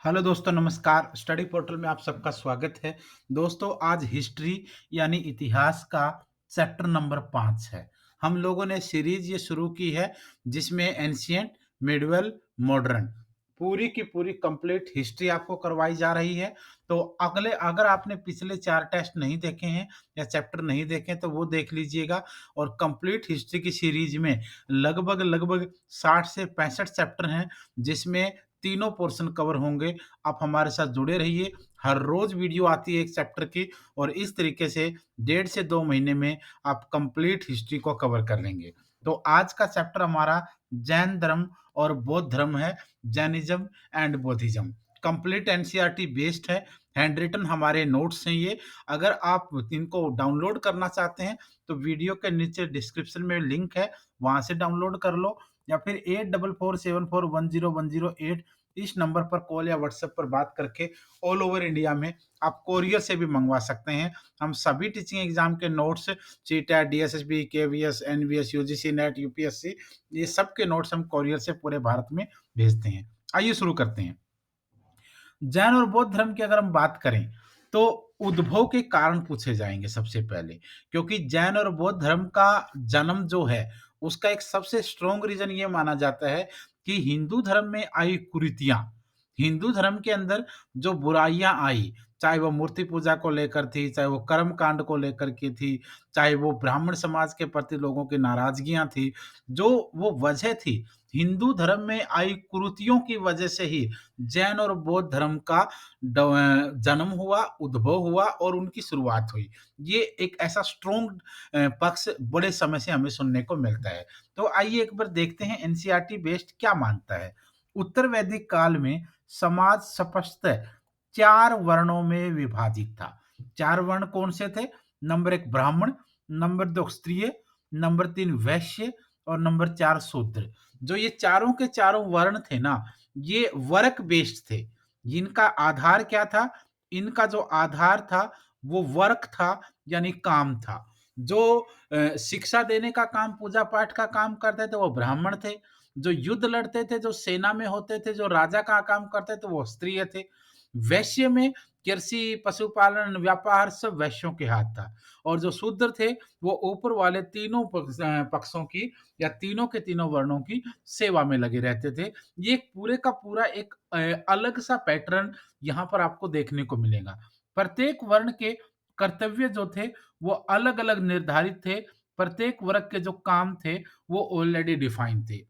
Hello दोस्तों, नमस्कार। Study portal में आप सबका स्वागत है। दोस्तों, आज हिस्ट्री यानी इतिहास का चैप्टर नंबर 5 है। हम लोगों ने सीरीज ये शुरू की है जिसमें एंशिएंट, मिडवल, मॉडर्न पूरी की पूरी कंप्लीट हिस्ट्री आपको करवाई जा रही है। तो अगले अगर आपने पिछले 4 टेस्ट नहीं देखे हैं या चैप्टर नहीं देखे तो वो देख लीजिएगा। और कंप्लीट हिस्ट्री की सीरीज में लगभग 60 से 65 चैप्टर हैं जिसमें तीनों पोर्शन कवर होंगे। आप हमारे साथ जुड़े रहिए। हर रोज वीडियो आती है एक चैप्टर की और इस तरीके से 1.5 से 2 महीने में आप कंप्लीट हिस्ट्री को कवर कर लेंगे। तो आज का चैप्टर हमारा जैन धर्म और बौद्ध धर्म है। Jainism and बौद्धिज्म complete NCERT based है। हैंड रिटन हमारे नोट्स हैं ये। अगर आप इनको डाउनलोड करना चाहते हैं तो वीडियो के नीचे डिस्क्रिप्शन में लिंक है, वहां से डाउनलोड कर लो या फिर 8447410108 इस नंबर पर कॉल या व्हाट्सएप पर बात करके ऑल ओवर इंडिया में आप कोरियर से भी मंगवा सकते हैं। हम सभी टीचिंग एग्जाम के notes, CTET, DSSB, KVS, NVS, UGC NET, UPSC, ये सब के नोट्स हम कोरियर से पूरे भारत में भेजते हैं। आइए शुरू करते हैं। जैन और बौद्ध धर्म की अगर हम बात करें तो उद्भव के कारण पूछे जाएंगे सबसे पहले, क्योंकि जैन और बौद्ध धर्म का जन्म जो है उसका एक सबसे स्ट्रॉन्ग रीजन ये माना जाता है कि हिंदू धर्म में आई कुरीतियां, हिंदू धर्म के अंदर जो बुराइयां आई, चाहे वो मूर्ति पूजा को लेकर थी, चाहे वो कर्म कांड को लेकर की थी, चाहे वो ब्राह्मण समाज के प्रति लोगों की नाराजगियां थी, जो वो वजह थी हिंदू धर्म में आई कुरीतियों की वजह से ही जैन और बौद्ध धर्म का जन्म हुआ, उद्भव हुआ और उनकी शुरुआत हुई। ये एक ऐसा स्ट्रॉन्ग पक्ष बड़े समय से हमें सुनने को मिलता है। तो आइए एक बार देखते हैं एनसीईआरटी बेस्ड क्या मानता है। उत्तर वैदिक काल में समाज स्पष्टतः 4 वर्णों में विभाजित था। 4 वर्ण कौन से थे? नंबर 1 ब्राह्मण, नंबर 2 क्षत्रिय, नंबर 3 वैश्य और नंबर 4 शूद्र। जो ये चारों के चारों वर्ण थे ना, ये वर्क बेस्ड थे। जिनका आधार क्या था? इनका जो आधार था वो वर्क था, यानी काम था। जो शिक्षा देने का काम, पूजा पाठ का काम करते थे वो ब्राह्मण थे। जो युद्ध लड़ते थे, जो सेना में होते थे, जो राजा का काम करते थे वो क्षत्रिय थे। वैश्य में कृषि, पशुपालन, व्यापार सब वैश्यों के हाथ था। और जो शूद्र थे वो ऊपर वाले तीनों पक्षों की या तीनों के तीनों वर्णों की सेवा में लगे रहते थे। ये एक पूरे का पूरा एक अलग सा पैटर्न यहाँ पर आपको देखने को मिलेगा। प्रत्येक वर्ण के कर्तव्य जो थे वो अलग-अलग निर्धारित थे। प्रत्येक वर्ग के जो काम थे वो ऑलरेडी डिफाइन थे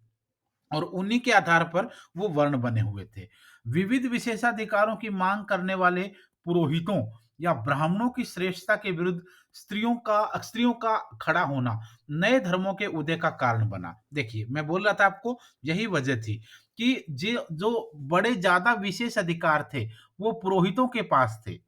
और उन्हीं के आधार पर वो वर्ण बने हुए थे। विविध विशेषाधिकारों की मांग करने वाले पुरोहितों या ब्राह्मणों की श्रेष्ठता के विरुद्ध स्त्रियों का खड़ा होना नए धर्मों के उदय का कारण बना। देखिए, मैं बोल रहा था आपको, यही वजह थी कि जो बड़े ज्यादा विशेष अधिकार थे वो पुरोहितों के पास थे,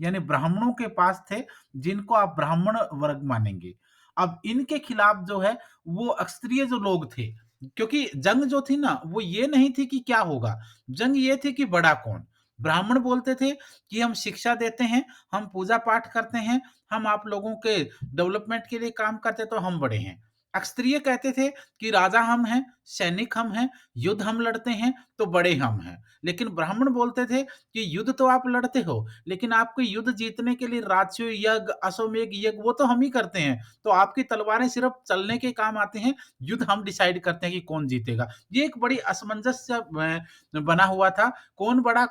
यानी ब्राह्मणों के पास थे, जिनको आप ब्राह्मण वर्ग मानेंगे। अब इनके खिलाफ जो है वो क्षत्रिय जो लोग थे, क्योंकि जंग जो थी ना वो ये नहीं थी कि क्या होगा, जंग ये थी कि बड़ा कौन। ब्राह्मण बोलते थे कि हम शिक्षा देते हैं, हम पूजा पाठ करते हैं, हम आप लोगों के डेवलपमेंट के लिए काम करते तो हम बड़े हैं। क्षत्रिय कहते थे कि राजा हम हैं, सैनिक हम हैं, युद्ध हम लड़ते हैं तो बड़े हम हैं। लेकिन ब्राह्मण बोलते थे कि युद्ध तो आप लड़ते हो, लेकिन आपको युद्ध जीतने के लिए राजसूय यज्ञ, अश्वमेध यज्ञ वो तो हम ही करते हैं, तो आपकी तलवारें सिर्फ चलने के काम आते हैं, युद्ध हम डिसाइड करते हैं कि कौन जीतेगा। ये एक बड़ी असमंजस बना हुआ था। कौन बड़ा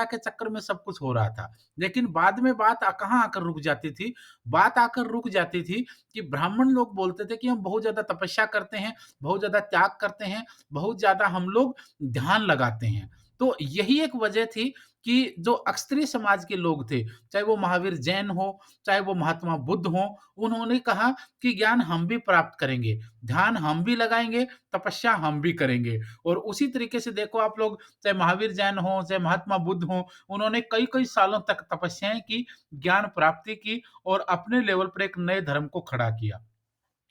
के चक्कर में सब कुछ हो रहा था। लेकिन बाद में बात कहाँ आकर रुक जाती थी? बात आकर रुक जाती थी कि ब्राह्मण लोग बोलते थे कि हम बहुत ज्यादा तपस्या करते हैं, बहुत ज्यादा त्याग करते हैं, बहुत ज्यादा हम लोग ध्यान लगाते हैं। तो यही एक वजह थी कि जो क्षत्रिय समाज के लोग थे, चाहे वो महावीर जैन हो, चाहे वो महात्मा बुद्ध हो, उन्होंने कहा कि ज्ञान हम भी प्राप्त करेंगे, ध्यान हम भी लगाएंगे, तपस्या हम भी करेंगे। और उसी तरीके से देखो आप लोग, चाहे महावीर जैन हो, चाहे महात्मा बुद्ध हो, उन्होंने कई कई सालों तक तपस्याएं की, ज्ञान प्राप्ति की और अपने लेवल पर एक नए धर्म को खड़ा किया।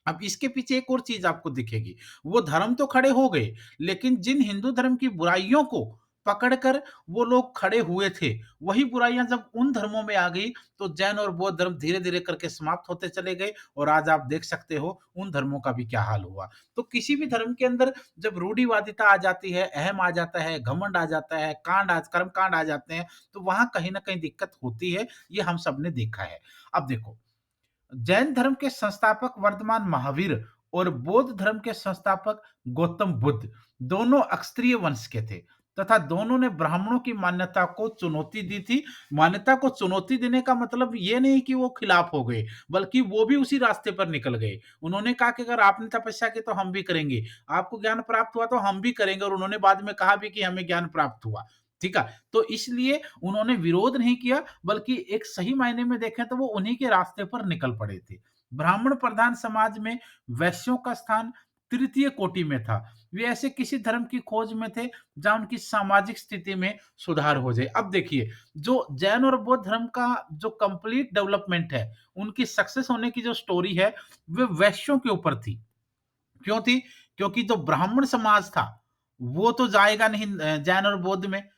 अब इसके पीछे एक और चीज आपको दिखेगी, वो धर्म तो खड़े हो गए, लेकिन जिन हिंदू धर्म की बुराइयों को पकड़कर वो लोग खड़े हुए थे। वही बुराइयाँ जब उन धर्मों में आ गई, तो जैन और बौद्ध धर्म धीरे-धीरे करके समाप्त होते चले गए और आज आप देख सकते हो उन धर्मों का भी क्या हाल हुआ। तो किसी भी धर्म के अंदर जब रूढ़िवादिता आ जाती है, अहम आ जाता है, घमंड आ जाता है, कर्मकांड आ जाते हैं, तो वहाँ कहीं न कहीं दिक्कत होती है, ये हम सबने देखा है। अब देखो, जैन धर्म के संस्थापक वर्तमान महावीर और बौद्ध धर्म के संस्थापक गौतम बुद्ध दोनों क्षत्रिय वंश के थे तथा दोनों ने ब्राह्मणों की मान्यता को चुनौती दी थी। मान्यता को चुनौती देने का मतलब ये नहीं कि वो खिलाफ हो गए, बल्कि वो भी उसी रास्ते पर निकल गए। उन्होंने कहा कि अगर आपने तपस्या की तो हम भी करेंगे, आपको ज्ञान प्राप्त हुआ तो हम भी करेंगे, और उन्होंने बाद में कहा भी कि हमें ज्ञान प्राप्त हुआ। ठीक है, तो इसलिए उन्होंने विरोध नहीं किया, बल्कि एक सही मायने में देखें तो वो उन्हीं के रास्ते पर निकल पड़े थे। ब्राह्मण प्रधान समाज में वैश्यों का स्थान तृतीय कोटि में था। वे ऐसे किसी धर्म की खोज में थे जहां उनकी सामाजिक स्थिति में सुधार हो जाए। अब देखिए, जो जैन और बौद्ध धर्म का जो कंप्लीट डेवलपमेंट है, उनकी सक्सेस होने की जो स्टोरी है, वे वैश्यों के ऊपर थी। क्यों थी? क्योंकि जो ब्राह्मण समाज था, वो तो जाएगा नहीं जैन और बौद्ध में।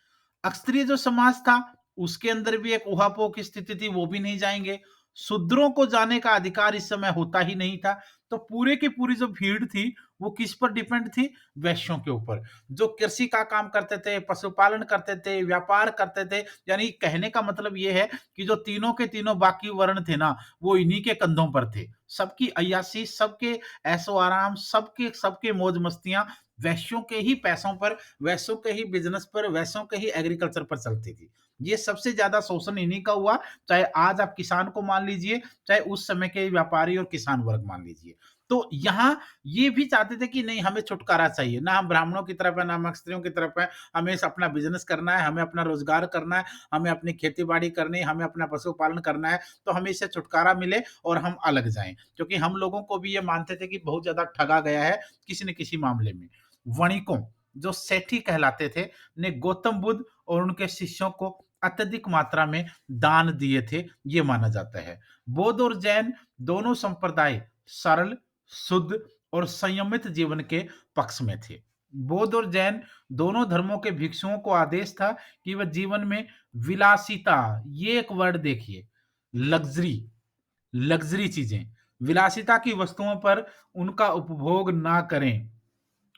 क्षत्रिय जो समाज था, उसके अंदर भी एक ऊहापोह की स्थिति थी, वो भी नहीं जाएँगे। शूद्रों को जाने का अधिकार इस समय होता ही नहीं था। तो पूरे की पूरी जो भीड़ थी, वो किस पर डिपेंड थी? वैश्यों के ऊपर। जो कृषि का काम करते थे, पशुपालन करते थे, व्यापार करते थे, यानी कहने का मतलब ये है कि जो तीनों के तीनों बाकी वर्ण थे ना, वो इन्हीं के कंधों पर थे। सबकी अय्याशी, सबके ऐशो-आराम, सबके सबके मौज-मस्तियाँ वैश्यों के ही पैसों पर, वैश्यों के ही बिज़नेस पर, वैश्यों के ही एग्रीकल्चर पर चलती थी। ये सबसे ज़्यादा शोषण इन्हीं का हुआ, चाहे आज आप किसान को मान लीजिए, चाहे उस समय के व्यापारी और किसान वर्ग मान लीजिए। तो यहाँ ये भी चाहते थे कि नहीं, हमें छुटकारा चाहिए, ना हम ब्राह्मणों की तरफ है, ना हम क्षत्रियों की तरफ है, हमें अपना बिज़नेस करना है, हमें अपना रोज़गार करना है, हमें अपनी खेती-बाड़ी करनी है, हमें अपना पशुपालन करना है, तो हमें इससे छुटकारा मिले और हम अलग जाएँ। क्योंकि हम लोगों को भी ये मानते थे कि बहुत ज़्यादा ठगा गया है किसी न किसी मामले में। वणिकों, जो सेठी कहलाते थे, ने गौतम बुद्ध और उनके शिष्यों को अत्यधिक मात्रा में दान दिए थे, ये माना जाता है। बौद्ध और जैन दोनों संप्रदाय सरल, शुद्ध और संयमित जीवन के पक्ष में थे। बौद्ध और जैन दोनों धर्मों के भिक्षुओं को आदेश था कि वह जीवन में विलासिता, ये एक वर्ड देखिए, लग्ज़री लग्ज़री चीज़ें, विलासिता की वस्तुओं पर उनका उपभोग ना करें।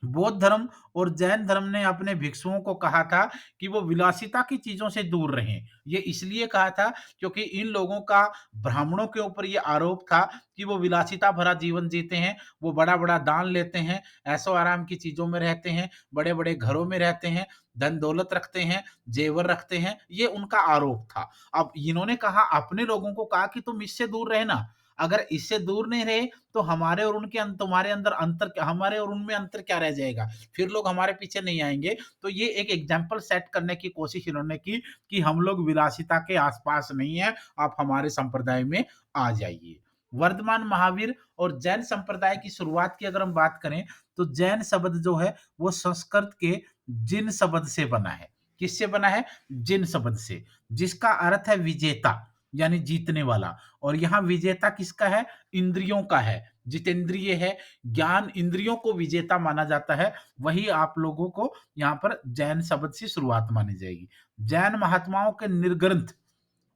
बौद्ध धर्म और जैन धर्म ने अपने भिक्षुओं को कहा था कि वो विलासिता की चीजों से दूर रहें। ये इसलिए कहा था क्योंकि इन लोगों का ब्राह्मणों के ऊपर ये आरोप था कि वो विलासिता भरा जीवन जीते हैं, वो बड़ा-बड़ा दान लेते हैं, ऐशो-आराम की चीज़ों में रहते हैं, बड़े-बड़े घरों में रहते हैं, धन-दौलत रखते हैं, जेवर रखते हैं, ये उनका आरोप था। अब इन्होंने कहा, अपने लोगों को कहा कि तुम इससे दूर रहना। अगर इससे दूर नहीं रहे तो हमारे और उनके तुम्हारे अंदर अंतर क्या, हमारे और उनमें अंतर क्या रह जाएगा? फिर लोग हमारे पीछे नहीं आएँगे। तो ये एक एग्ज़ाम्पल सेट करने की कोशिश इन्होंने की कि हम लोग विलासिता के आस-पास नहीं हैं, आप हमारे संप्रदाय में आ जाइए। वर्धमान महावीर और जैन संप्रदाय की शुरुआत की अगर हम बात करें, तो जैन शब्द जो है वो संस्कृत के जिन शब्द से बना है। किससे बना है? जिन शब्द से, जिसका अर्थ है विजेता, यानी जीतने वाला। और यहाँ विजेता किसका है? इंद्रियों का है, जितेंद्रिय है, ज्ञान इंद्रियों को विजेता माना जाता है, वही आप लोगों को यहाँ पर जैन शब्द से शुरुआत मानी जाएगी। जैन महात्माओं के निर्ग्रंथ,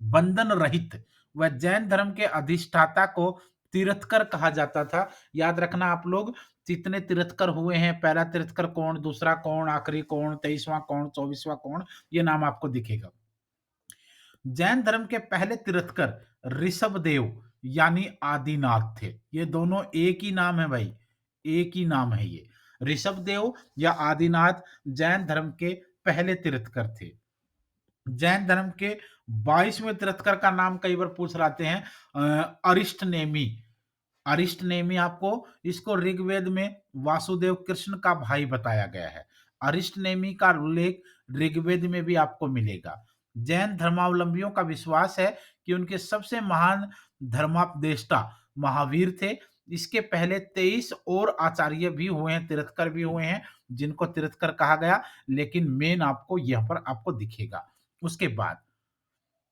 बंधन रहित व जैन धर्म के अधिष्ठाता को तीर्थकर कहा जाता था। याद रखना आप लोग, जितने तीर्थकर हुए हैं, पहला तीर्थकर कौन, दूसरा कौन, आखिरी कौन, 23वां कौन, 24वां कौन, ये नाम आपको दिखेगा। जैन धर्म के पहले तीर्थकर ऋषभदेव यानी आदिनाथ थे। ये दोनों एक ही नाम है भाई, एक ही नाम है ये। ऋषभदेव या आदिनाथ जैन धर्म के पहले तीर्थकर थे। जैन धर्म के 22वें तीर्थकर का नाम कई बार पूछ लाते हैं, अरिष्ट नेमी। अरिष्ट नेमी आपको, इसको ऋग्वेद में वासुदेव कृष्ण का भाई बताया गया है। अरिष्ट नेमी का उल्लेख ऋग्वेद में भी आपको मिलेगा। जैन धर्मावलंबियों का विश्वास है कि उनके सबसे महान धर्मापदेष्टा महावीर थे। इसके पहले 23 और आचार्य भी हुए हैं, तीर्थकर भी हुए हैं, जिनको तीर्थकर कहा गया, लेकिन मेन आपको यहाँ पर आपको दिखेगा। उसके बाद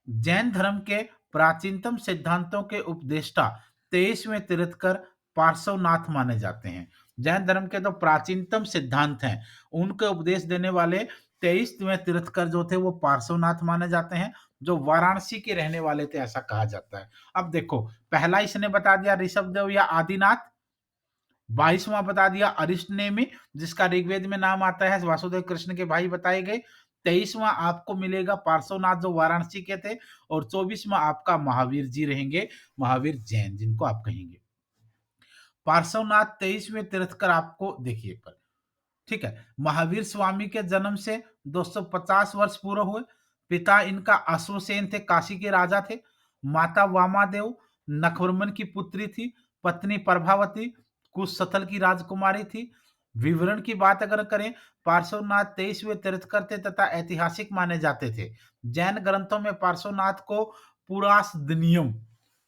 जैन धर्म के प्राचीनतम सिद्धांतों के उपदेष्टा 23वें तीर्थकर पार्श्वनाथ माने जाते हैं। जैन धर्म के जो प्राचीनतम सिद्धांत हैं, उनके उपदेश देने वाले 23वें तीर्थंकर जो थे वो पार्श्वनाथ माने जाते हैं, जो वाराणसी के रहने वाले थे ऐसा कहा जाता है। अब देखो, पहला इसने बता दिया ऋषभदेव या आदिनाथ, 22वां बता दिया अरिष्टनेमि, जिसका ऋग्वेद में नाम आता है, वासुदेव कृष्ण के भाई बताए गए। 23वां आपको मिलेगा पार्श्वनाथ जो वाराणसी के थे, और 24वां आपका महावीर जी रहेंगे, महावीर जैन जिनको आप कहेंगे। पार्श्वनाथ 23वें तीर्थंकर आपको देखिए पर, ठीक है। महावीर स्वामी के जन्म से 250 वर्ष पूरे हुए। पिता इनका अश्वसेन थे, काशी के राजा थे। माता वामादेव नखवर्मन की पुत्री थी। पत्नी प्रभावती कुशस्थल की राजकुमारी थी। विवरण की बात अगर करें, पार्श्वनाथ 23वें तीर्थंकर थे तथा ऐतिहासिक माने जाते थे। जैन ग्रंथों में पार्श्वनाथ को पुरासदनियम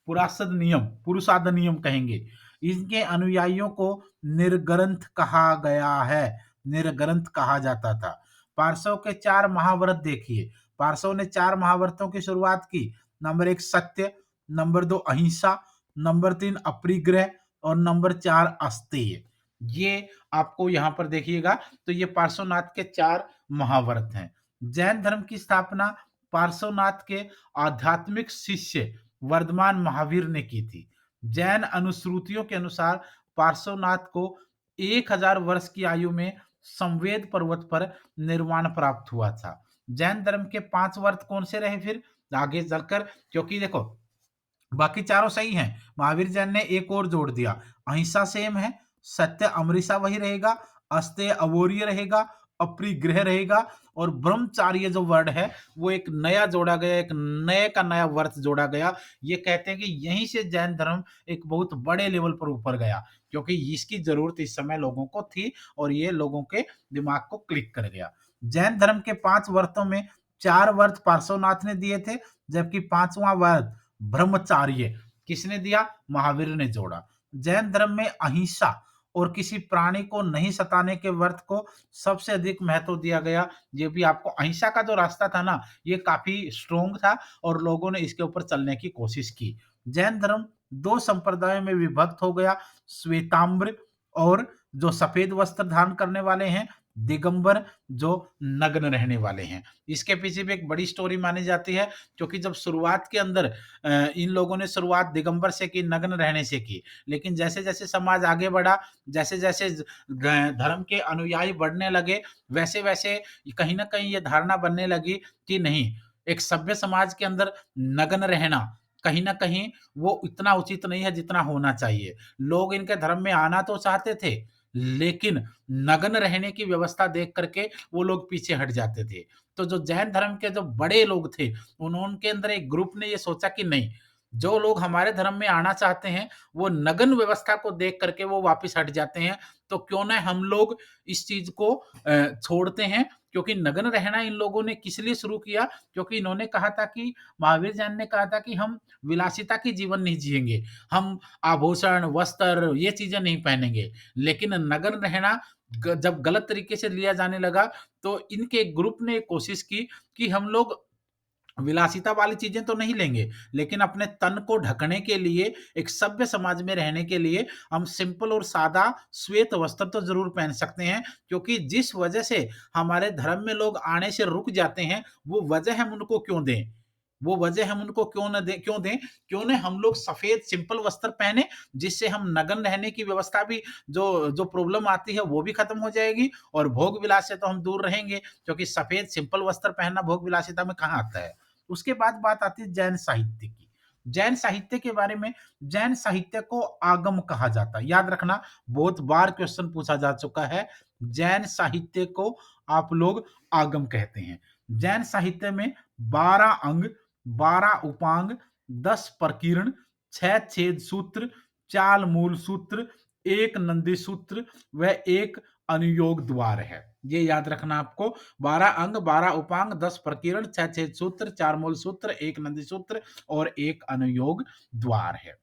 पुरासदनियम पुरुषादनियम कहेंगे। इनके अनुयायियों को निर्ग्रंथ कहा गया है, निर्ग्रंथ कहा जाता था। पार्श्व के 4 महाव्रत देखिए, पार्श्व ने 4 महाव्रतों की शुरुआत की। नंबर 1 सत्य, नंबर 2 अहिंसा, नंबर 3 अपरिग्रह और नंबर 4 अस्तेय। ये आपको यहाँ पर देखिएगा, तो ये पार्श्वनाथ के 4 महाव्रत हैं। जैन धर्म की स्थापना पार्श्वनाथ के आध्यात्मिक शिष्य वर्धमान महावीर ने की थी। जैन अनुश्रुतियों के अनुसार पार्श्वनाथ को 1000 वर्ष की आयु में संवेद पर्वत पर निर्वाण प्राप्त हुआ था। जैन धर्म के 5 व्रत कौन से रहे फिर आगे चलकर, क्योंकि देखो बाकी चारों सही हैं। महावीर जैन ने एक और जोड़ दिया, अहिंसा सेम है, सत्य अमृषा वही रहेगा, अस्तेय अवोर्य रहेगा, अपरिग्रह रहेगा, और ब्रह्मचार्य जो वर्ड है वो एक नया जोड़ा गया, एक नए का नया वर्त जोड़ा गया। ये कहते हैं कि यहीं से जैन धर्म एक बहुत बड़े लेवल पर ऊपर गया, क्योंकि इसकी जरूरत इस समय लोगों को थी और ये लोगों के दिमाग को क्लिक कर गया। जैन धर्म के 5 वर्तों में 4 वर्त पार्श्वनाथ ने दिए थे, जबकि 5वां वर्त ब्रह्मचार्य किसने दिया? महावीर ने जोड़ा। जैन धर्म में अहिंसा और किसी प्राणी को नहीं सताने के व्रत को सबसे अधिक महत्व दिया गया। ये भी आपको अहिंसा का जो रास्ता था ना, ये काफी स्ट्रोंग था और लोगों ने इसके ऊपर चलने की कोशिश की। जैन धर्म 2 संप्रदायों में विभक्त हो गया, श्वेतांबर और जो सफेद वस्त्र धारण करने वाले हैं, दिगंबर जो नग्न रहने वाले हैं। इसके पीछे भी एक बड़ी स्टोरी मानी जाती है, क्योंकि जब शुरुआत के अंदर इन लोगों ने शुरुआत दिगंबर से की, नग्न रहने से की, लेकिन जैसे-जैसे समाज आगे बढ़ा, जैसे-जैसे धर्म के अनुयायी बढ़ने लगे, वैसे-वैसे कहीं न कहीं ये धारणा बनने लगी कि नहीं, एक सभ्य समाज के अंदर नग्न रहना कहीं न कहीं वो इतना उचित नहीं है जितना होना चाहिए। लोग इनके धर्म में आना तो चाहते थे, लेकिन नग्न रहने की व्यवस्था देख कर के वो लोग पीछे हट जाते थे। तो जो जैन धर्म के जो बड़े लोग थे, उनके अंदर एक ग्रुप ने ये सोचा कि नहीं, जो लोग हमारे धर्म में आना चाहते हैं, वो नग्न व्यवस्था को देख करके वो वापस हट जाते हैं, तो क्यों ना हम लोग इस चीज़ को छोड़ते हैं। क्योंकि नग्न रहना इन लोगों ने किस लिए शुरू किया? क्योंकि इन्होंने कहा था कि महावीर जैन ने कहा था कि हम विलासिता की जीवन नहीं जिएँगे, हम आभूषण, वस्त्र ये चीज़ें नहीं पहनेंगे। लेकिन नग्न रहना जब गलत तरीके से लिया जाने लगा, तो इनके ग्रुप ने कोशिश की कि हम लोग विलासिता वाली चीजें तो नहीं लेंगे, लेकिन अपने तन को ढकने के लिए, एक सभ्य समाज में रहने के लिए हम सिंपल और सादा श्वेत वस्त्र तो जरूर पहन सकते हैं। क्योंकि जिस वजह से हमारे धर्म में लोग आने से रुक जाते हैं, वो वजह हम उनको क्यों दें, वो वजह हम उनको क्यों दें, क्यों न हम लोग सफेद सिंपल वस्त्र पहने, जिससे हम नग्न रहने की व्यवस्था भी, जो जो प्रॉब्लम आती है वो भी खत्म हो जाएगी, और भोग विलास से तो हम दूर रहेंगे, क्योंकि सफेद सिंपल वस्त्र पहनना भोग विलासिता में कहाँ आता है। उसके बाद बात आती है जैन साहित्य की। जैन साहित्य के बारे में, जैन साहित्य को आगम कहा जाता है। याद रखना, बहुत बार क्वेश्चन पूछा जा चुका है। जैन साहित्य को आप लोग आगम कहते हैं। जैन साहित्य में 12 अंग, 12 उपांग, 10 प्रकीर्ण, 6 छेद सूत्र, 4 मूल सूत्र, 1 नंदी सूत्र व 1 अनुयोग द्वार है। ये याद रखना आपको, 12 अंग, 12 उपांग, 10 प्रकीर्ण, 6 छेद सूत्र, 4 मूल सूत्र, 1 नंदी सूत्र और 1 अनुयोग द्वार है।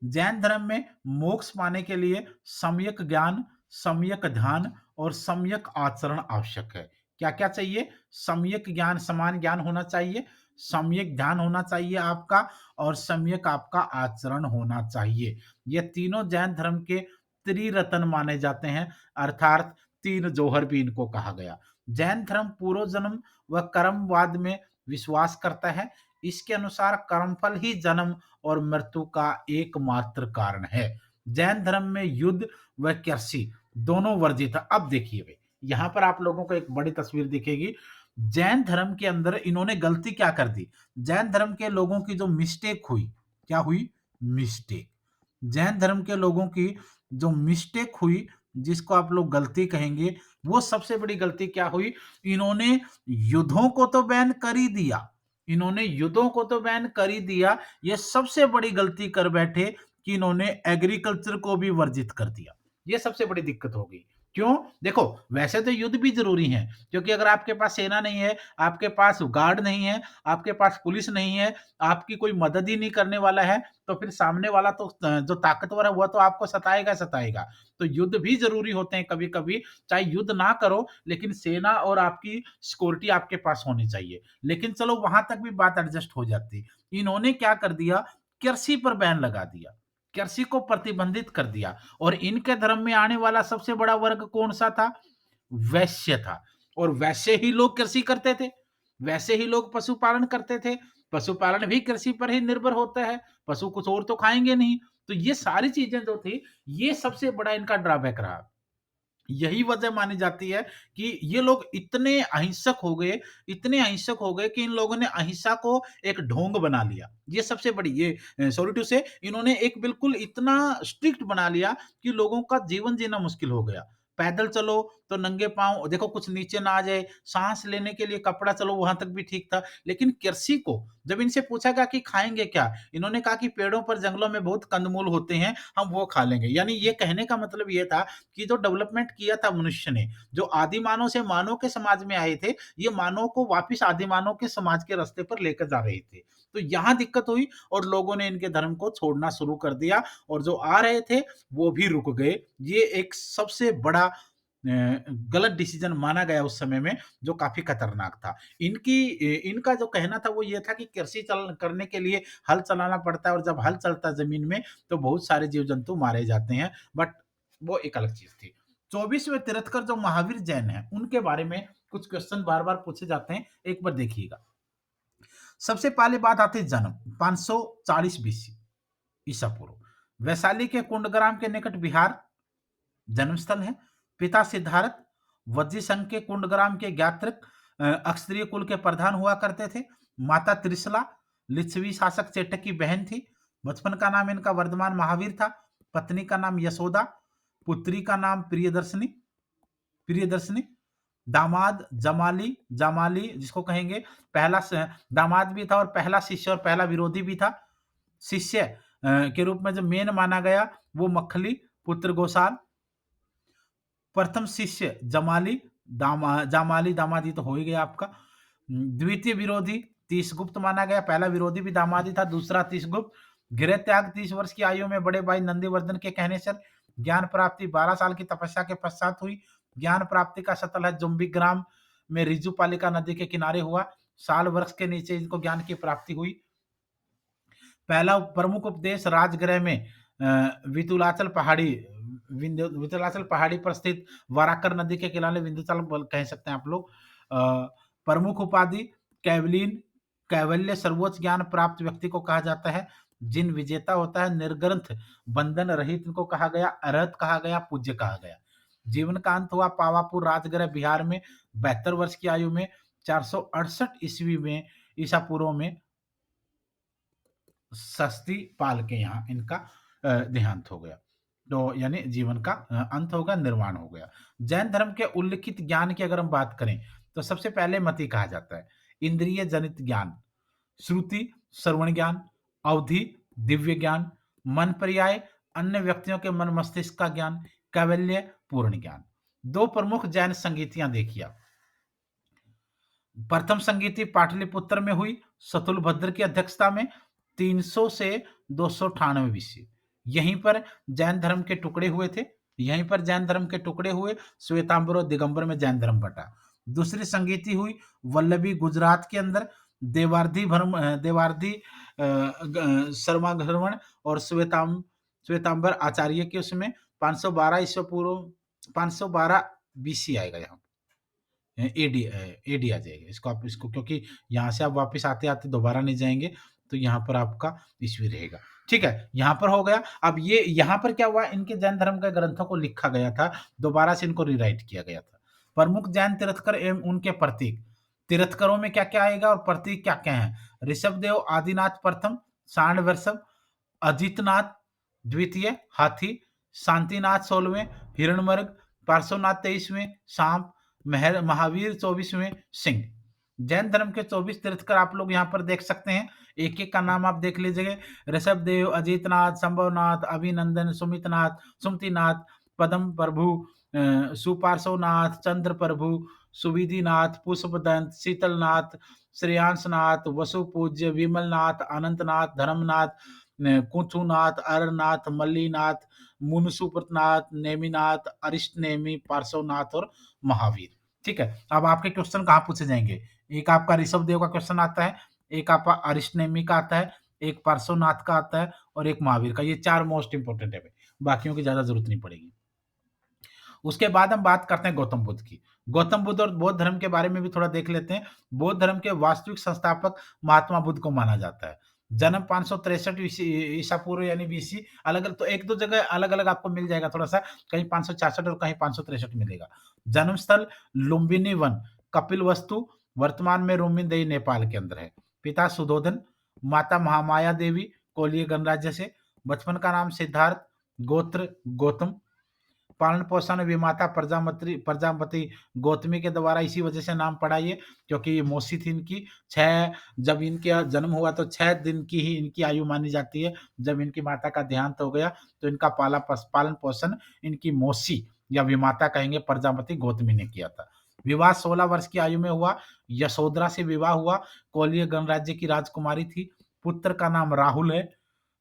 जैन धर्म में मोक्ष पाने के लिए सम्यक ज्ञान, सम्यक ध्यान और सम्यक आचरण आवश्यक है। क्या-क्या चाहिए? सम्यक ज्ञान, समान ज्ञान होना चाहिए, सम्यक ध्यान होना चाहिए आपका, और सम्यक आपका आचरण होना चाहिए। ये तीनों जैन धर्म के त्रिरत्न माने जाते हैं, अर्थात 3 जौहर भी इनको कहा गया। जैन धर्म पूर्व जन्म व कर्मवाद में विश्वास करता है। इसके अनुसार कर्मफल ही जन्म और मृत्यु का एकमात्र कारण है। जैन धर्म में युद्ध व कृषि दोनों वर्जित है। अब देखिए भाई, यहाँ पर आप लोगों को एक बड़ी तस्वीर दिखेगी। जैन धर्म के अंदर इन्होंने गलती क्या कर दी? जैन धर्म के लोगों की जो मिस्टेक हुई, क्या हुई? मिस्टेक। जैन धर्म के लोगों की जो मिस्टेक हुई, जिसको आप लोग गलती कहेंगे, वो सबसे बड़ी गलती क्या हुई? इन्होंने युद्धों को तो बैन कर ही दिया, इन्होंने युद्धों को तो बैन कर ही दिया, ये सबसे बड़ी गलती कर बैठे कि इन्होंने एग्रीकल्चर को भी वर्जित कर दिया। ये सबसे बड़ी दिक्कत हो गई। क्यों? देखो, वैसे तो युद्ध भी जरूरी है, क्योंकि अगर आपके पास सेना नहीं है, आपके पास गार्ड नहीं है, आपके पास पुलिस नहीं है, आपकी कोई मदद ही नहीं करने वाला है, तो फिर सामने वाला तो जो ताकतवर है वह तो आपको सताएगा सताएगा। तो युद्ध भी जरूरी होते हैं कभी कभी, चाहे युद्ध ना करो, लेकिन सेना और आपकी सिक्योरिटी आपके पास होनी चाहिए। लेकिन चलो वहां तक भी बात एडजस्ट हो जाती। इन्होंने क्या कर दिया? कृषि पर बैन लगा दिया, कृषि को प्रतिबंधित कर दिया। और इनके धर्म में आने वाला सबसे बड़ा वर्ग कौन सा था? वैश्य था। और वैसे ही लोग कृषि करते थे, वैसे ही लोग पशुपालन करते थे। पशुपालन भी कृषि पर ही निर्भर होता है, पशु कुछ और तो खाएंगे नहीं। तो ये सारी चीजें जो थी, ये सबसे बड़ा इनका ड्रॉबैक रहा। यही वजह मानी जाती है कि ये लोग इतने अहिंसक हो गए, इतने अहिंसक हो गए कि इन लोगों ने अहिंसा को एक ढोंग बना लिया। ये सबसे बड़ी ये सॉरी टू से, इन्होंने एक बिल्कुल इतना स्ट्रिक्ट बना लिया कि लोगों का जीवन जीना मुश्किल हो गया। पैदल चलो तो नंगे पाँव, देखो कुछ नीचे ना आ जाए, सांस लेने के लिए कपड़ा, चलो वहां तक भी ठीक था। लेकिन कृषि को जब इनसे पूछा गया कि खाएंगे क्या, इन्होंने कहा कि पेड़ों पर जंगलों में बहुत कंदमूल होते हैं, हम वो खा लेंगे। यानी ये कहने का मतलब ये था कि जो डेवलपमेंट किया था मनुष्य ने, जो आदि मानव से मानव के समाज में आए थे, ये मानव को वापिस आदि मानव के समाज के रास्ते पर लेकर जा रहे थे। तो यहाँ दिक्कत हुई और लोगों ने इनके धर्म को छोड़ना शुरू कर दिया, और जो आ रहे थे वो भी रुक गए। ये एक सबसे बड़ा गलत डिसीजन माना गया उस समय में, जो काफी खतरनाक था। इनका जो कहना था वो ये था कि कृषि चल करने के लिए हल चलाना पड़ता है, और जब हल चलता है जमीन में तो बहुत सारे जीव जंतु मारे जाते हैं। बट वो एक अलग चीज थी। 24वें तीर्थकर जो महावीर जैन है, उनके बारे में कुछ क्वेश्चन बार बार पूछे जाते हैं, एक बार देखिएगा। सबसे पहली बात आती है जन्म, 540 बीसी ईसा पूर्व, वैशाली के कुंडग्राम के निकट बिहार जन्मस्थल है। पिता सिद्धार्थ वज्जी संघ के कुंडग्राम के ज्ञात्रक अक्षत्रिय कुल के प्रधान हुआ करते थे। माता त्रिशला लिच्छवी शासक चेटक की बहन थी। बचपन का नाम इनका वर्धमान महावीर था। पत्नी का नाम यशोदा, पुत्री का नाम प्रियदर्शनी, प्रियदर्शनी। दामाद जमाली, जमाली जिसको कहेंगे, दामाद भी था और पहला शिष्य और पहला विरोधी भी था। शिष्य के रूप में जो मेन माना गया वो मखली पुत्र गोसाल। प्रथम शिष्य जमाली, जामाली दामादी तो हो ही गया आपका। द्वितीय विरोधी तीसगुप्त माना गया, पहला विरोधी भी दामादी था, दूसरा तीसगुप्त। गृह त्याग 30 वर्ष की आयु में बड़े भाई नंदीवर्धन के कहने से ज्ञान प्राप्ति 12 साल की तपस्या के पश्चात हुई। ज्ञान प्राप्ति का सतल है जुम्बिक ग्राम में रिजुपालिका नदी के किनारे हुआ। साल वर्ष के नीचे इनको ज्ञान की प्राप्ति हुई। पहला प्रमुख उपदेश राजगृह में वितुलाचल पहाड़ी, विंध्याचल पहाड़ी पर स्थित वाराकर नदी के किनारे, विंध्याचल कह सकते हैं आप लोग। प्रमुख उपाधि कैवलीन, कैवल्य सर्वोच्च ज्ञान प्राप्त व्यक्ति को कहा जाता है। जिन विजेता होता है, निर्ग्रंथ बंधन रहित इनको कहा गया, अरहत कहा गया, पूज्य कहा गया। जीवन का अंत हुआ पावापुर राजगृह बिहार में 72 वर्ष की आयु में। 468 ईस्वी में ईसा पूर्व में सस्ती पाल के यहाँ इनका देहांत हो गया। तो यानी जीवन का अंत हो गया, निर्वाण हो गया। जैन धर्म के उल्लिखित ज्ञान की अगर हम बात करें तो सबसे पहले मति कहा जाता है। इंद्रिय जनित ज्ञान, श्रुति श्रवण ज्ञान, अवधि दिव्य ज्ञान, मन पर्याय अन्य व्यक्तियों के मन मस्तिष्क का ज्ञान, कैवल्य पूर्ण ज्ञान। दो प्रमुख जैन संगीतियां देखिए आप। प्रथम संगीति पाटलिपुत्र में हुई, सतुलभद्र की अध्यक्षता में, 300 से 298 बीसी। यहीं पर जैन धर्म के टुकड़े हुए थे, यहीं पर जैन धर्म के टुकड़े हुए, श्वेतांबर और दिगंबर में जैन धर्म बटा। दूसरी संगीति हुई वल्लभी गुजरात के अंदर, देवार्धी शर्माघर्मण और श्वेतांबर आचार्य के उसमें 512 ईस्वी पूर्व, 512 बीसी आएगा यहाँ। एडी आ जाएगा। इसको आप इसको क्योंकि यहाँ से आप वापस आते-आते दोबारा नहीं जाएँगे, तो यहाँ पर आपका ईस्वी रहेगा। ठीक है, यहाँ पर हो गया। अब ये यहाँ पर क्या हुआ, इनके जैन धर्म के ग्रंथों को लिखा गया था, दोबारा से इनको रीराइट किया गया था। प्रमुख जैन तीर्थंकर एवं उनके प्रतीक। तीर्थंकरों में क्या-क्या आएगा और प्रतीक क्या-क्या हैं? ऋषभदेव आदिनाथ प्रथम, सांडवृषभ, अजितनाथ द्वितीय, हाथी, शांतिनाथ 16वें, हिरणमर्ग, पार्श्वनाथ 23वें, सांप, महावीर 24वें, सिंह। जैन धर्म के 24 तीर्थंकर आप लोग यहाँ पर देख सकते हैं। एक-एक का नाम आप देख लीजिएगा। ऋषभदेव, अजितनाथ, संभवनाथ, अभिनंदन, सुमितनाथ, सुमतिनाथ, पद्म प्रभु, सुपार्श्वनाथ, चंद्र प्रभु, सुविधिनाथ, पुष्पदंत, शीतलनाथ, श्रेयांसनाथ, वसुपूज्य, विमलनाथ, अनंतनाथ, धर्मनाथ, कुथुनाथ, अरनाथ, मल्लीनाथ, मुनसुपतनाथ, नेमिनाथ, अरिष्टनेमि, पार्श्वनाथ और महावीर। ठीक है, अब आपके क्वेश्चन कहाँ पूछे जाएंगे? एक आपका ऋषभ देव का क्वेश्चन आता है, एक आपका अरिष्टनेमि का आता है, एक पार्श्वनाथ का आता है और एक महावीर का। ये चार मोस्ट इंपोर्टेंट है भाई, बाकियों की ज्यादा जरूरत नहीं पड़ेगी। उसके बाद हम बात करते हैं गौतम बुद्ध की। गौतम बुद्ध और बौद्ध धर्म के बारे में भी थोड़ा देख लेते हैं। बौद्ध धर्म के वास्तविक संस्थापक महात्मा बुद्ध को माना जाता है। जन्म 563 ईसा पूर्व यानी बीसी। अलग अलग तो एक दो जगह अलग अलग आपको मिल जाएगा थोड़ा सा, कहीं 566 और कहीं 563 मिलेगा। जन्म स्थल लुम्बिनी वन, कपिल वस्तु, वर्तमान में रोमिनदेही नेपाल के अंदर है। पिता सुधोधन, माता महामाया देवी, कोलीय गणराज्य से। बचपन का नाम सिद्धार्थ, गोत्र गौतम। पालन पोषण विमाता प्रजापति गौतमी के द्वारा इसी वजह से नाम पड़ा ये, क्योंकि ये मौसी थी इनकी। छह जब इनका जन्म हुआ तो 6 दिन की ही इनकी आयु मानी जाती है। जब इनकी माता का देहांत हो गया तो इनका पालन पोषण इनकी मौसी या विमाता कहेंगे प्रजापति गौतमी ने किया था। विवाह 16 वर्ष की आयु में हुआ। यशोधरा से विवाह हुआ, कोलीय गणराज्य की राजकुमारी थी। पुत्र का नाम राहुल है,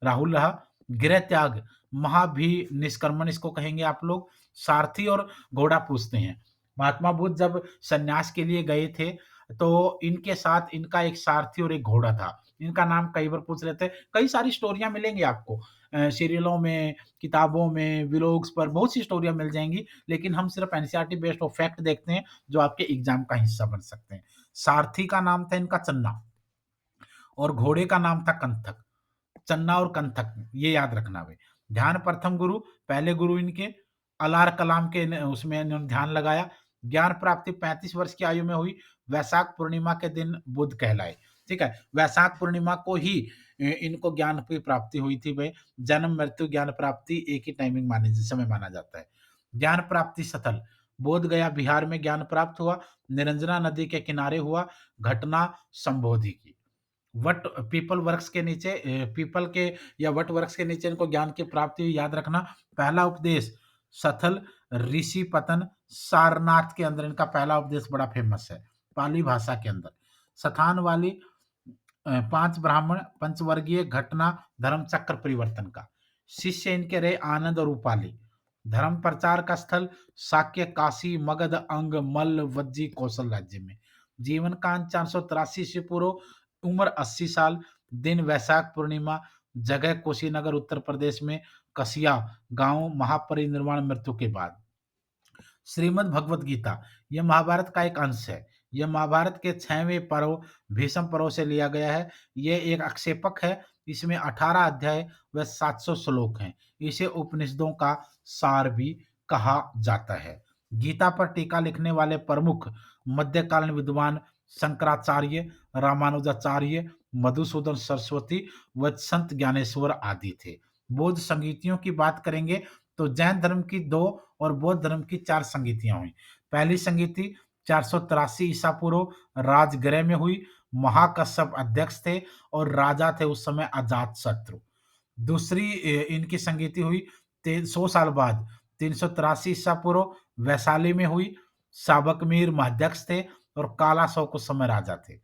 राहुल रहा। गृह त्याग महाभि निष्कर्मण इसको कहेंगे आप लोग। सारथी और घोड़ा पूछते हैं। महात्मा बुद्ध जब सन्यास के लिए गए थे तो इनके साथ इनका एक सारथी और एक घोड़ा था। इनका नाम कई बार पूछ लेते हैं। कई सारी स्टोरियां मिलेंगी आपको सीरियलों में, किताबों में, व्लॉग्स पर बहुत सी स्टोरियां मिल जाएंगी, लेकिन हम सिर्फ एनसीईआरटी बेस्ड ऑफ फैक्ट देखते हैं जो आपके एग्जाम का हिस्सा बन सकते हैं। सारथी का नाम था इनका चन्ना और घोड़े का नाम था कंथक। चन्ना और कंथक ये याद रखना भाई। ध्यान प्रथम गुरु, पहले गुरु इनके अलार कलाम के उसमें इन्होंने ध्यान लगाया। ज्ञान प्राप्ति 35 वर्ष की आयु में हुई। वैशाख पूर्णिमा के दिन बुद्ध कहलाए। ठीक है, वैशाख पूर्णिमा को ही इनको ज्ञान की प्राप्ति हुई थी भाई। जन्म मृत्यु ज्ञान प्राप्ति एक ही टाइमिंग माने समय माना जाता है। ज्ञान प्राप्ति स्थल बोध गया बिहार में ज्ञान प्राप्त हुआ। निरंजना नदी के किनारे हुआ। घटना संबोधि की। वट पीपल वृक्ष के नीचे पीपल के या वट वृक्ष के नीचे इनको ज्ञान की प्राप्ति हुई, याद रखना। पहला उपदेश सथल ऋषि पतन सारनाथ के अंदर इनका पहला उपदेश बड़ा फेमस है पाली भाषा के अंदर। स्थान वाली 5 ब्राह्मण पंचवर्गीय घटना धर्म चक्र परिवर्तन का। शिष्य इनके रहे आनंद और उपाली। धर्म प्रचार का स्थल शाक्य काशी मगध अंग मल्ल वज्जी कौशल राज्य में। जीवन काल 483 ईस्वी पूर्व, उम्र 80 साल। दिन वैशाख पूर्णिमा। जगह कुशीनगर उत्तर प्रदेश में। कसिया गांव महापरिनिर्वाण मृत्यु के बाद। श्रीमद् भगवत गीता यह महाभारत का एक अंश है। यह महाभारत के 6वें पर्व भीष्म पर्व से लिया गया है। यह एक आक्षेपक है। इसमें 18 अध्याय व 700 श्लोक हैं। इसे उपनिषदों का सार भी कहा जाता है। गीता पर टीका लिखने वाले प्रमुख मध्यकालीन विद्वान शंकराचार्य, रामानुजाचार्य, मधुसूदन सरस्वती व संत ज्ञानेश्वर आदि थे। बौद्ध संगीतियों की बात करेंगे तो जैन धर्म की 2 और बौद्ध धर्म की 4 संगीतियां हुई। पहली संगीति 483 ईसा पूर्व राजगृह में हुई। महाकश्यप अध्यक्ष थे और राजा थे उस समय अजात शत्रु। दूसरी इनकी संगीति हुई 100 साल बाद 383 ईसा पूर्व वैशाली में हुई। साबक मीर महाध्यक्ष थे और काला शौक उस समय राजा थे।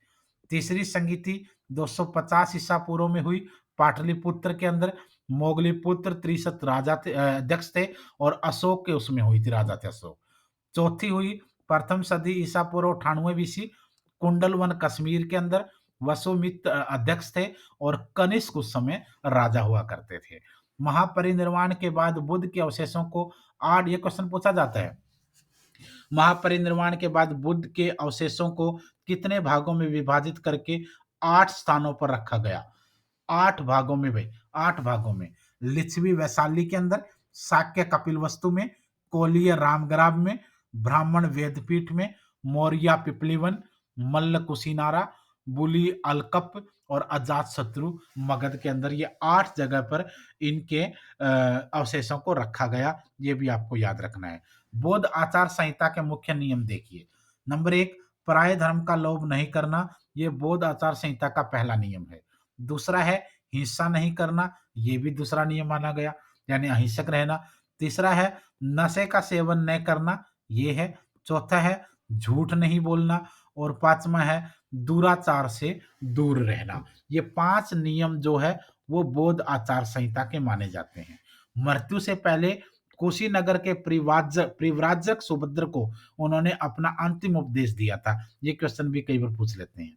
तीसरी संगीति 250 ईसा पूर्व में हुई पाटलिपुत्र के अंदर। मोगलीपुत्र त्रिशत राजा थे, अध्यक्ष थे और अशोक के उसमें हुई थी, राजा थे अशोक। चौथी हुई प्रथम सदी ईसा पूर्व 98 बीसी कुंडलवन कश्मीर के अंदर। वसुमित्र अध्यक्ष थे और कनिष्क उस समय राजा हुआ करते थे। महापरिनिर्वाण के बाद बुद्ध के अवशेषों को 8 ये क्वेश्चन पूछा जाता है महापरिनिर्वाण के बाद बुद्ध के अवशेषों को कितने भागों में विभाजित करके 8 स्थानों पर रखा गया? 8 भागों में भाई, 8 भागों में। लिच्छवी वैशाली के अंदर, शाक्य कपिलवस्तु में, कोलीय रामग्राम में, ब्राह्मण वेदपीठ में, मौर्य पिपलीवन, मल्ल कुशीनारा, बुली अलकप और अजातशत्रु मगध के अंदर, ये 8 जगह पर इनके अवशेषों को रखा गया। ये भी आपको याद रखना है। बौद्ध आचार संहिता के मुख्य नियम देखिए। नंबर 1, पराये धर्म का लोभ नहीं करना, ये बौद्ध आचार संहिता का पहला नियम है। दूसरा है हिंसा नहीं करना, ये भी दूसरा नियम माना गया, यानी अहिंसक रहना। तीसरा है नशे का सेवन न करना, ये है। चौथा है झूठ नहीं बोलना और पांचवा है दुराचार से दूर रहना। ये 5 नियम जो है वो बौद्ध आचार संहिता के माने जाते हैं। मृत्यु से पहले कुशीनगर के परिव्राजक सुभद्र को उन्होंने अपना अंतिम उपदेश दिया था। ये क्वेश्चन भी कई बार पूछ लेते हैं।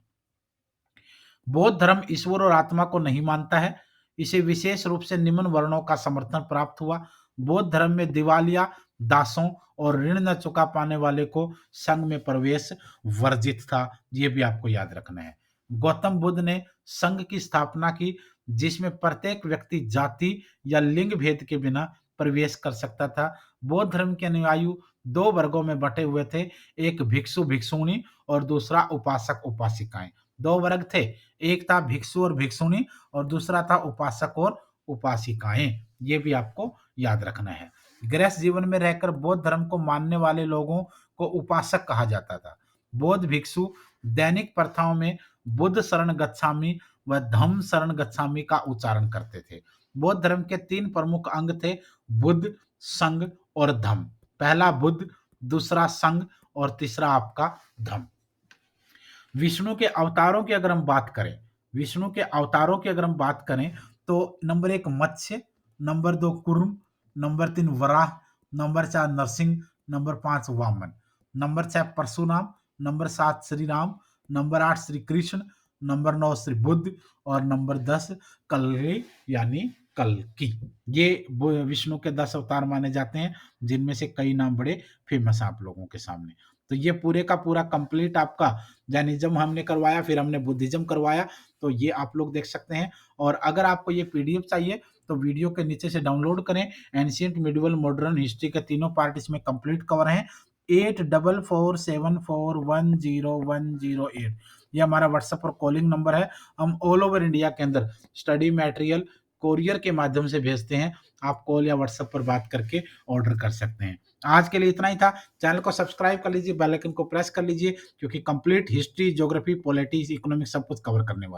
बौद्ध धर्म ईश्वर और आत्मा को नहीं मानता है। इसे विशेष रूप से निम्न वर्णों का समर्थन प्राप्त हुआ। बौद्ध धर्म में दिवालिया, दासों और ऋण न चुका पाने वाले को संघ में प्रवेश वर्जित था। ये भी आपको याद रखना है। गौतम बुद्ध ने संघ की स्थापना की, जिसमें प्रत्येक व्यक्ति जाति या लिंग भेद के बिना प्रवेश कर सकता था। बौद्ध धर्म के अनुयायी 2 वर्गों में बंटे हुए थे, एक भिक्षु भिक्षुणी और दूसरा उपासक उपासिकाएं। 2 वर्ग थे, एक था भिक्षु और भिक्षुणी और दूसरा था उपासक और उपासिकाएं। ये भी आपको याद रखना है। गृहस्थ जीवन में रहकर बौद्ध धर्म को मानने वाले लोगों को उपासक कहा जाता था। बौद्ध भिक्षु दैनिक प्रथाओं में बुद्ध शरण गच्छामि व धम्म शरण गच्छामि का उच्चारण करते थे। बौद्ध धर्म के 3 प्रमुख अंग थे, बुद्ध, संघ और धम्म। पहला बुद्ध, दूसरा संघ और तीसरा आपका धम्म। विष्णु के अवतारों की अगर हम बात करें, विष्णु के अवतारों की अगर हम बात करें तो नंबर 1 मत्स्य, number 2 Kurma, number 3 Varaha, number 4 Narasimha, number 5 Vamana, number 6 Parashurama, number 7 Shri Ram, number 8 Shri Krishna, number 9 Shri Buddha और नंबर 10 कल्कि यानी कल्कि। ये विष्णु के 10 अवतार माने जाते हैं, जिनमें से कई नाम बड़े फेमस हैं आप लोगों के सामने। तो ये पूरे का पूरा कंप्लीट आपका जैनिज्म हमने करवाया, फिर हमने बुद्धिज्म करवाया, तो ये आप लोग देख सकते हैं। और अगर आपको ये पीडीएफ चाहिए तो वीडियो के नीचे से डाउनलोड करें। एंशिएंट, मिडिवल, मॉडर्न, हिस्ट्री के तीनों पार्ट इसमें कंप्लीट कवर हैं। 8447410108 ये हमारा व्हाट्सएप और कॉलिंग नंबर है। हम ऑल ओवर इंडिया के अंदर स्टडी मटेरियल कोरियर के माध्यम से भेजते हैं। आप कॉल या व्हाट्सएप पर बात करके ऑर्डर कर सकते हैं। आज के लिए इतना ही था। चैनल को सब्सक्राइब कर लीजिए, बेल आइकन को प्रेस कर लीजिए, क्योंकि complete history, geography, politics, economics सब कुछ कवर करने वाला